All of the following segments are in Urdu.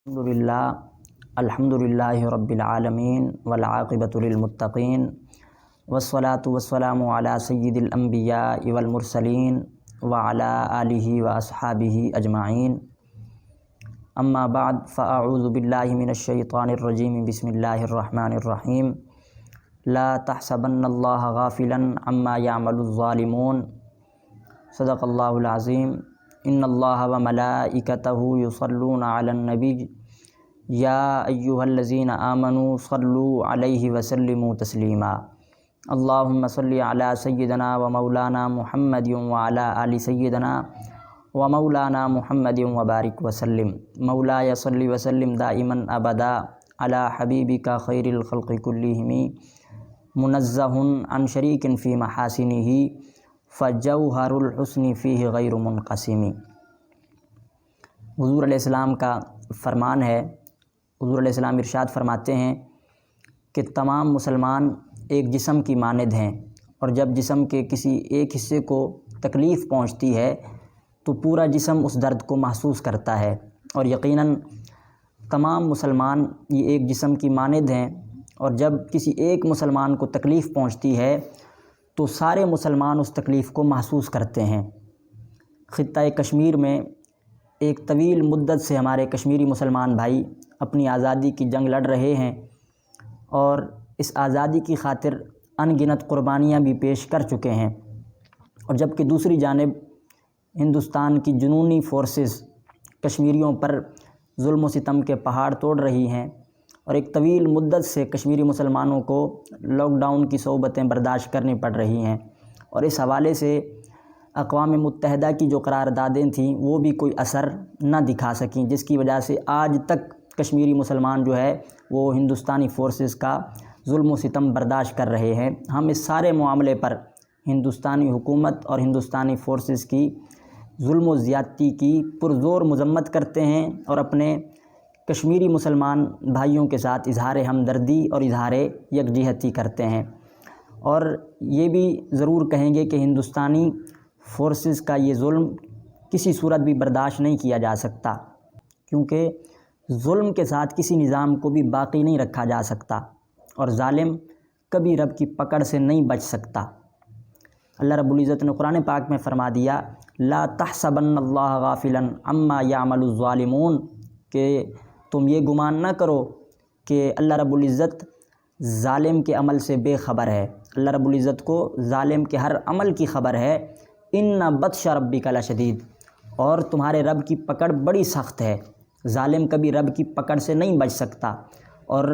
الحمدللہ رب العالمین والعاقبۃ للمتقین والصلاة والسلام علی سید الانبیاء والمرسلین وعلی آلہ واصحابہ اجمعین، اما بعد فاعوذ باللہ من الشیطان الرجیم، بسم اللہ الرحمن الرحیم۔ لا تحسبن اللہ غافلا عما یعمل الظالمون، صدق اللہ العظیم۔ ان اللہ وملائکتہ یصلون علی النبی یا ایہا الذین آمنوا صلوا علیہ وسلموا تسلیما۔ اللہم صلی علی سیدنا و مولانا محمد وعلی آل سیدنا و مولانا محمد وبارک وسلم۔ مولایا صلی وسلم دائما ابدا علی حبیبک خیر الخلق کلہم، منزہ عن شریک فی محاسنہ فجوہر الحسن فیہ غیر منقسم۔ حضور علیہ السلام کا فرمان ہے، حضور علیہ السلام ارشاد فرماتے ہیں کہ تمام مسلمان ایک جسم کی مانند ہیں، اور جب جسم کے کسی ایک حصے کو تکلیف پہنچتی ہے تو پورا جسم اس درد کو محسوس کرتا ہے، اور یقیناً تمام مسلمان یہ ایک جسم کی مانند ہیں، اور جب کسی ایک مسلمان کو تکلیف پہنچتی ہے تو سارے مسلمان اس تکلیف کو محسوس کرتے ہیں۔ خطہ کشمیر میں ایک طویل مدت سے ہمارے کشمیری مسلمان بھائی اپنی آزادی کی جنگ لڑ رہے ہیں، اور اس آزادی کی خاطر ان گنت قربانیاں بھی پیش کر چکے ہیں، اور جبکہ دوسری جانب ہندوستان کی جنونی فورسز کشمیریوں پر ظلم و ستم کے پہاڑ توڑ رہی ہیں، اور ایک طویل مدت سے کشمیری مسلمانوں کو لاک ڈاؤن کی صعوبتیں برداشت کرنی پڑ رہی ہیں، اور اس حوالے سے اقوام متحدہ کی جو قراردادیں تھیں وہ بھی کوئی اثر نہ دکھا سکیں، جس کی وجہ سے آج تک کشمیری مسلمان جو ہے وہ ہندوستانی فورسز کا ظلم و ستم برداشت کر رہے ہیں۔ ہم اس سارے معاملے پر ہندوستانی حکومت اور ہندوستانی فورسز کی ظلم و زیادتی کی پرزور مذمت کرتے ہیں، اور اپنے کشمیری مسلمان بھائیوں کے ساتھ اظہار ہمدردی اور اظہار یکجہتی کرتے ہیں، اور یہ بھی ضرور کہیں گے کہ ہندوستانی فورسز کا یہ ظلم کسی صورت بھی برداشت نہیں کیا جا سکتا، کیونکہ ظلم کے ساتھ کسی نظام کو بھی باقی نہیں رکھا جا سکتا، اور ظالم کبھی رب کی پکڑ سے نہیں بچ سکتا۔ اللہ رب العزت نے قرآن پاک میں فرما دیا، لا تحسبن اللہ غافلا عما یعمل الظالمون، کہ تم یہ گمان نہ کرو کہ اللہ رب العزت ظالم کے عمل سے بے خبر ہے۔ اللہ رب العزت کو ظالم کے ہر عمل کی خبر ہے۔ ان بطش ربک لشدید، اور تمہارے رب کی پکڑ بڑی سخت ہے۔ ظالم کبھی رب کی پکڑ سے نہیں بچ سکتا، اور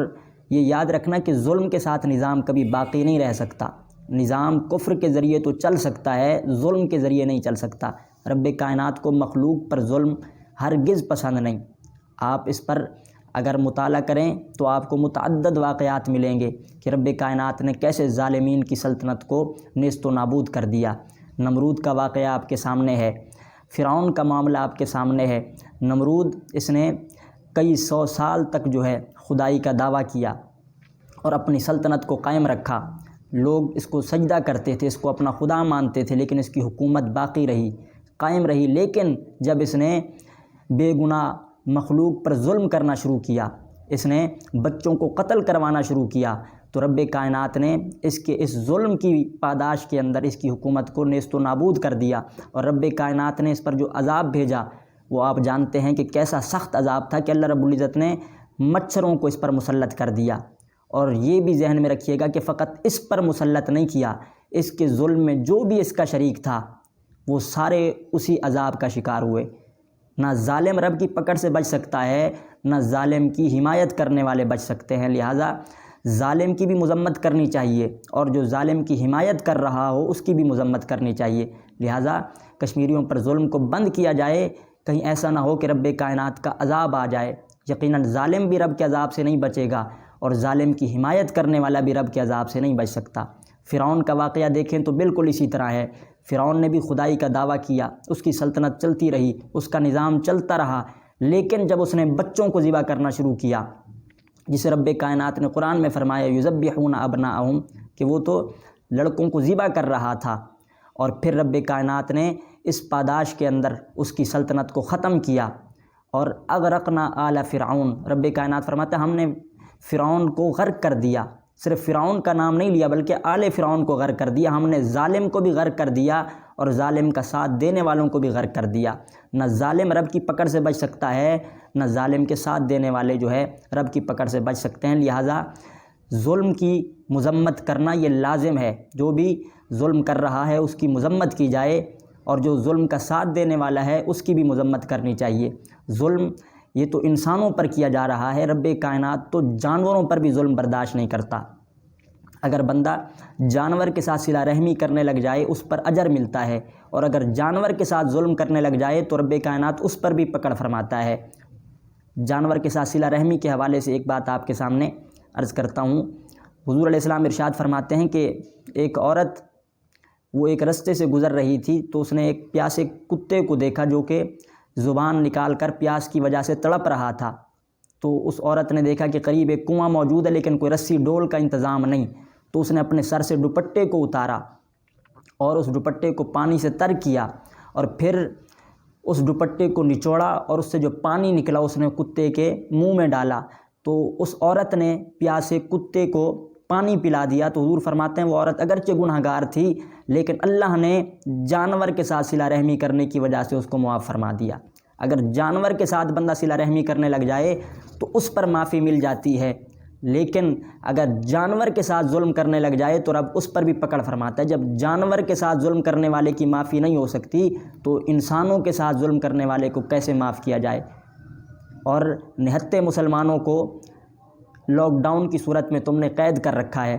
یہ یاد رکھنا کہ ظلم کے ساتھ نظام کبھی باقی نہیں رہ سکتا۔ نظام کفر کے ذریعے تو چل سکتا ہے، ظلم کے ذریعے نہیں چل سکتا۔ رب کائنات کو مخلوق پر ظلم ہرگز پسند نہیں۔ آپ اس پر اگر مطالعہ کریں تو آپ کو متعدد واقعات ملیں گے کہ رب کائنات نے کیسے ظالمین کی سلطنت کو نیست و نابود کر دیا۔ نمرود کا واقعہ آپ کے سامنے ہے، فرعون کا معاملہ آپ کے سامنے ہے۔ نمرود اس نے کئی سو سال تک جو ہے خدائی کا دعویٰ کیا اور اپنی سلطنت کو قائم رکھا۔ لوگ اس کو سجدہ کرتے تھے، اس کو اپنا خدا مانتے تھے، لیکن اس کی حکومت باقی رہی، قائم رہی۔ لیکن جب اس نے بے گناہ مخلوق پر ظلم کرنا شروع کیا، اس نے بچوں کو قتل کروانا شروع کیا، تو رب کائنات نے اس ظلم کی پاداش کے اندر اس کی حکومت کو نیست و نابود کر دیا، اور رب کائنات نے اس پر جو عذاب بھیجا وہ آپ جانتے ہیں کہ کیسا سخت عذاب تھا، کہ اللہ رب العزت نے مچھروں کو اس پر مسلط کر دیا۔ اور یہ بھی ذہن میں رکھیے گا کہ فقط اس پر مسلط نہیں کیا، اس کے ظلم میں جو بھی اس کا شریک تھا وہ سارے اسی عذاب کا شکار ہوئے۔ نہ ظالم رب کی پکڑ سے بچ سکتا ہے، نہ ظالم کی حمایت کرنے والے بچ سکتے ہیں، لہٰذا ظالم کی بھی مذمت کرنی چاہیے، اور جو ظالم کی حمایت کر رہا ہو اس کی بھی مذمت کرنی چاہیے۔ لہٰذا کشمیریوں پر ظلم کو بند کیا جائے، کہیں ایسا نہ ہو کہ رب کائنات کا عذاب آ جائے۔ یقیناً ظالم بھی رب کے عذاب سے نہیں بچے گا، اور ظالم کی حمایت کرنے والا بھی رب کے عذاب سے نہیں بچ سکتا۔ فرعون کا واقعہ دیکھیں تو بالکل اسی طرح ہے۔ فرعون نے بھی خدائی کا دعویٰ کیا، اس کی سلطنت چلتی رہی، اس کا نظام چلتا رہا، لیکن جب اس نے بچوں کو ذبح کرنا شروع کیا، جسے رب کائنات نے قرآن میں فرمایا یذبحون ابناءہم، کہ وہ تو لڑکوں کو ذبح کر رہا تھا، اور پھر رب کائنات نے اس پاداش کے اندر اس کی سلطنت کو ختم کیا، اور اغرقنا آل فرعون، رب کائنات فرماتا ہے ہم نے فرعون کو غرق کر دیا۔ صرف فرعون کا نام نہیں لیا بلکہ آل فرعون کو غرق کر دیا، ہم نے ظالم کو بھی غرق کر دیا اور ظالم کا ساتھ دینے والوں کو بھی غرق کر دیا۔ نہ ظالم رب کی پکڑ سے بچ سکتا ہے، نہ ظالم کے ساتھ دینے والے جو ہے رب کی پکڑ سے بچ سکتے ہیں۔ لہٰذا ظلم کی مذمت کرنا یہ لازم ہے، جو بھی ظلم کر رہا ہے اس کی مذمت کی جائے، اور جو ظلم کا ساتھ دینے والا ہے اس کی بھی مذمت کرنی چاہیے۔ ظلم یہ تو انسانوں پر کیا جا رہا ہے، رب کائنات تو جانوروں پر بھی ظلم برداشت نہیں کرتا۔ اگر بندہ جانور کے ساتھ صلہ رحمی کرنے لگ جائے اس پر اجر ملتا ہے، اور اگر جانور کے ساتھ ظلم کرنے لگ جائے تو رب کائنات اس پر بھی پکڑ فرماتا ہے۔ جانور کے ساتھ صلہ رحمی کے حوالے سے ایک بات آپ کے سامنے عرض کرتا ہوں۔ حضور علیہ السلام ارشاد فرماتے ہیں کہ ایک عورت وہ ایک رستے سے گزر رہی تھی تو اس نے ایک پیاسے کتے کو دیکھا جو کہ زبان نکال کر پیاس کی وجہ سے تڑپ رہا تھا۔ تو اس عورت نے دیکھا کہ قریب ایک کنواں موجود ہے لیکن کوئی رسی ڈول کا انتظام نہیں، تو اس نے اپنے سر سے دوپٹے کو اتارا اور اس دوپٹے کو پانی سے تر کیا، اور پھر اس دوپٹے کو نچوڑا اور اس سے جو پانی نکلا اس نے کتے کے منہ میں ڈالا، تو اس عورت نے پیاسے کتے کو پانی پلا دیا۔ تو حضور فرماتے ہیں وہ عورت اگرچہ گنہگار تھی لیکن اللہ نے جانور کے ساتھ صلہ رحمی کرنے کی وجہ سے اس کو معاف فرما دیا۔ اگر جانور کے ساتھ بندہ صلہ رحمی کرنے لگ جائے تو اس پر معافی مل جاتی ہے، لیکن اگر جانور کے ساتھ ظلم کرنے لگ جائے تو رب اس پر بھی پکڑ فرماتا ہے۔ جب جانور کے ساتھ ظلم کرنے والے کی معافی نہیں ہو سکتی تو انسانوں کے ساتھ ظلم کرنے والے کو کیسے معاف کیا جائے؟ اور نہتے مسلمانوں کو لاک ڈاؤن کی صورت میں تم نے قید کر رکھا ہے۔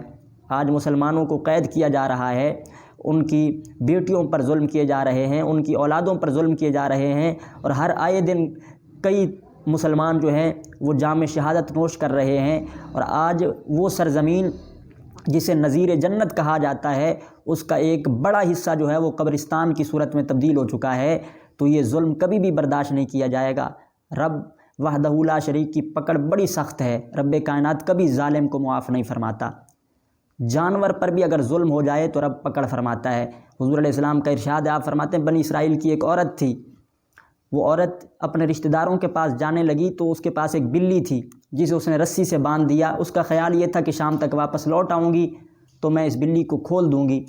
آج مسلمانوں کو قید کیا جا رہا ہے، ان کی بیٹیوں پر ظلم کیے جا رہے ہیں، ان کی اولادوں پر ظلم کیے جا رہے ہیں، اور ہر آئے دن کئی مسلمان جو ہیں وہ جام شہادت نوش کر رہے ہیں، اور آج وہ سرزمین جسے نظیر جنت کہا جاتا ہے اس کا ایک بڑا حصہ جو ہے وہ قبرستان کی صورت میں تبدیل ہو چکا ہے۔ تو یہ ظلم کبھی بھی برداشت نہیں کیا جائے گا۔ رب وحدہ لا شریک کی پکڑ بڑی سخت ہے، رب کائنات کبھی ظالم کو معاف نہیں فرماتا۔ جانور پر بھی اگر ظلم ہو جائے تو رب پکڑ فرماتا ہے۔ حضور علیہ السلام کا ارشاد ہے، آپ فرماتے ہیں بنی اسرائیل کی ایک عورت تھی، وہ عورت اپنے رشتہ داروں کے پاس جانے لگی تو اس کے پاس ایک بلی تھی جسے اس نے رسی سے باندھ دیا۔ اس کا خیال یہ تھا کہ شام تک واپس لوٹ آؤں گی تو میں اس بلی کو کھول دوں گی۔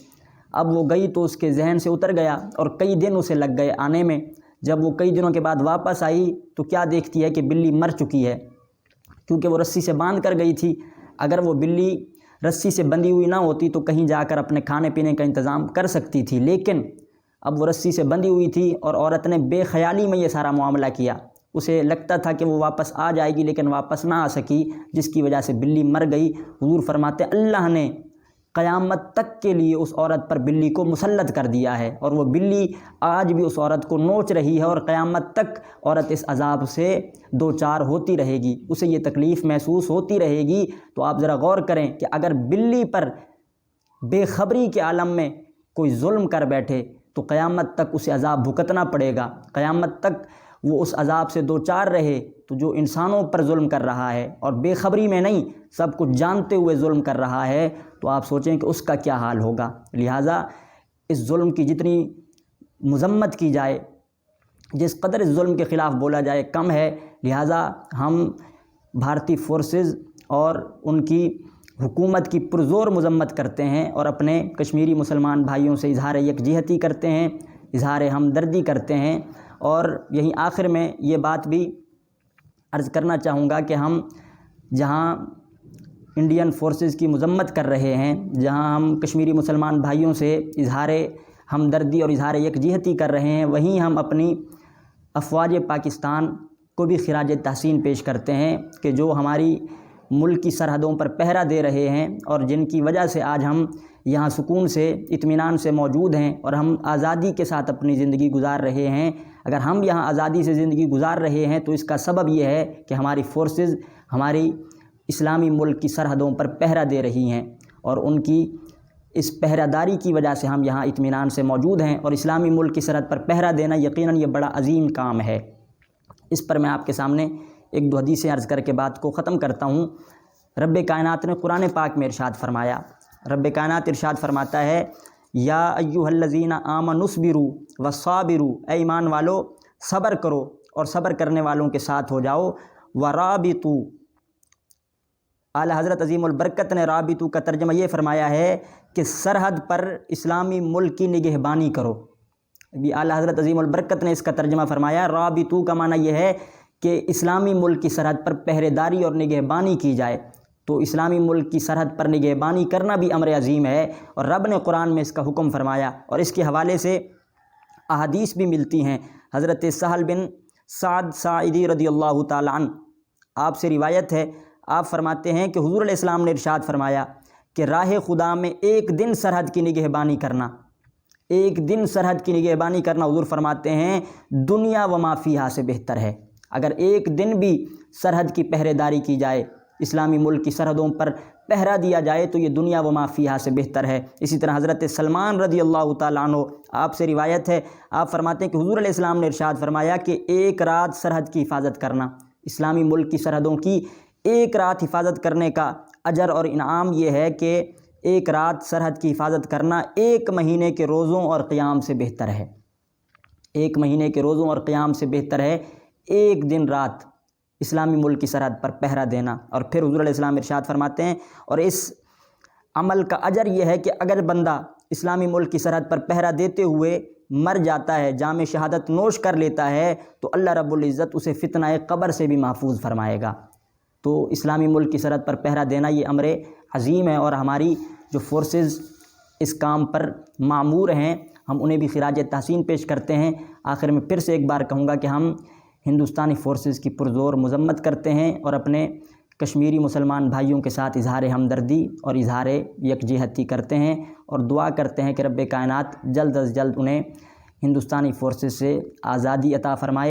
اب وہ گئی تو اس کے ذہن سے اتر گیا اور کئی دن اسے لگ گئے آنے میں۔ جب وہ کئی دنوں کے بعد واپس آئی تو کیا دیکھتی ہے کہ بلی مر چکی ہے، کیونکہ وہ رسی سے باندھ کر گئی تھی۔ اگر وہ بلی رسی سے بندھی ہوئی نہ ہوتی تو کہیں جا کر اپنے کھانے پینے کا انتظام کر سکتی تھی، لیکن اب وہ رسی سے بندھی ہوئی تھی اور عورت نے بے خیالی میں یہ سارا معاملہ کیا۔ اسے لگتا تھا کہ وہ واپس آ جائے گی لیکن واپس نہ آ سکی، جس کی وجہ سے بلی مر گئی۔ حضور فرماتے ہیں اللہ نے قیامت تک کے لیے اس عورت پر بلی کو مسلط کر دیا ہے، اور وہ بلی آج بھی اس عورت کو نوچ رہی ہے، اور قیامت تک عورت اس عذاب سے دوچار ہوتی رہے گی، اسے یہ تکلیف محسوس ہوتی رہے گی۔ تو آپ ذرا غور کریں کہ اگر بلی پر بے خبری کے عالم میں کوئی ظلم کر بیٹھے تو قیامت تک اسے عذاب بھگتنا پڑے گا، قیامت تک وہ اس عذاب سے دوچار رہے۔ تو جو انسانوں پر ظلم کر رہا ہے اور بے خبری میں نہیں سب کچھ جانتے ہوئے ظلم کر رہا ہے تو آپ سوچیں کہ اس کا کیا حال ہوگا۔ لہٰذا اس ظلم کی جتنی مذمت کی جائے، جس قدر اس ظلم کے خلاف بولا جائے کم ہے۔ لہٰذا ہم بھارتی فورسز اور ان کی حکومت کی پرزور مذمت کرتے ہیں اور اپنے کشمیری مسلمان بھائیوں سے اظہار یکجہتی کرتے ہیں، اظہار ہمدردی کرتے ہیں۔ اور یہیں آخر میں یہ بات بھی عرض کرنا چاہوں گا کہ ہم جہاں انڈین فورسز کی مذمت کر رہے ہیں، جہاں ہم کشمیری مسلمان بھائیوں سے اظہار ہمدردی اور اظہار یکجہتی کر رہے ہیں، وہیں ہم اپنی افواج پاکستان کو بھی خراج تحسین پیش کرتے ہیں کہ جو ہماری ملک کی سرحدوں پر پہرا دے رہے ہیں اور جن کی وجہ سے آج ہم یہاں سکون سے اطمینان سے موجود ہیں اور ہم آزادی کے ساتھ اپنی زندگی گزار رہے ہیں۔ اگر ہم یہاں آزادی سے زندگی گزار رہے ہیں تو اس کا سبب یہ ہے کہ ہماری فورسز ہماری اسلامی ملک کی سرحدوں پر پہرا دے رہی ہیں، اور ان کی اس پہرہ داری کی وجہ سے ہم یہاں اطمینان سے موجود ہیں، اور اسلامی ملک کی سرحد پر پہرا دینا یقیناً یہ بڑا عظیم کام ہے۔ اس پر میں آپ کے سامنے ایک دو حدیثیں عرض کر کے بات کو ختم کرتا ہوں۔ رب کائنات نے قرآن پاک میں ارشاد فرمایا، رب کائنات ارشاد فرماتا ہے یا ایھا الذین آمنوا اصبروا وصابروا، اے ایمان والو صبر کرو اور صبر کرنے والوں کے ساتھ ہو جاؤ۔ ورابطو، اعلیٰ حضرت عظیم البرکت نے رابطو کا ترجمہ یہ فرمایا ہے کہ سرحد پر اسلامی ملک کی نگہبانی کرو۔ ابھی اعلیٰ حضرت عظیم البرکت نے اس کا ترجمہ فرمایا، رابطو کا معنی یہ ہے کہ اسلامی ملک کی سرحد پر پہرے داری اور نگہبانی کی جائے۔ تو اسلامی ملک کی سرحد پر نگہبانی کرنا بھی امر عظیم ہے، اور رب نے قرآن میں اس کا حکم فرمایا، اور اس کے حوالے سے احادیث بھی ملتی ہیں۔ حضرت سہل بن سعد ساعدی رضی اللہ تعالیٰ عنہ، آپ سے روایت ہے، آپ فرماتے ہیں کہ حضور علیہ السلام نے ارشاد فرمایا کہ راہ خدا میں ایک دن سرحد کی نگہبانی کرنا، ایک دن سرحد کی نگہبانی کرنا، حضور فرماتے ہیں دنیا و ما فیہا سے بہتر ہے۔ اگر ایک دن بھی سرحد کی پہرے داری کی جائے، اسلامی ملک کی سرحدوں پر پہرا دیا جائے، تو یہ دنیا و ما فیہا سے بہتر ہے۔ اسی طرح حضرت سلمان رضی اللہ تعالیٰ عنہ، آپ سے روایت ہے، آپ فرماتے ہیں کہ حضور علیہ السلام نے ارشاد فرمایا کہ ایک رات سرحد کی حفاظت کرنا، اسلامی ملک کی سرحدوں کی ایک رات حفاظت کرنے کا اجر اور انعام یہ ہے کہ ایک رات سرحد کی حفاظت کرنا ایک مہینے کے روزوں اور قیام سے بہتر ہے۔ ایک مہینے کے روزوں اور قیام سے بہتر ہے ایک دن رات اسلامی ملک کی سرحد پر پہرا دینا۔ اور پھر حضور علیہ السلام ارشاد فرماتے ہیں، اور اس عمل کا اجر یہ ہے کہ اگر بندہ اسلامی ملک کی سرحد پر پہرا دیتے ہوئے مر جاتا ہے، جام شہادت نوش کر لیتا ہے، تو اللہ رب العزت اسے فتنہ قبر سے بھی محفوظ فرمائے گا۔ تو اسلامی ملک کی سرحد پر پہرا دینا یہ امر عظیم ہے، اور ہماری جو فورسز اس کام پر معمور ہیں، ہم انہیں بھی خراج تحسین پیش کرتے ہیں۔ آخر میں پھر سے ایک بار کہوں گا کہ ہم ہندوستانی فورسز کی پرزور مذمت کرتے ہیں، اور اپنے کشمیری مسلمان بھائیوں کے ساتھ اظہار ہمدردی اور اظہار یکجہتی کرتے ہیں، اور دعا کرتے ہیں کہ رب کائنات جلد از جلد انہیں ہندوستانی فورسز سے آزادی عطا فرمائے۔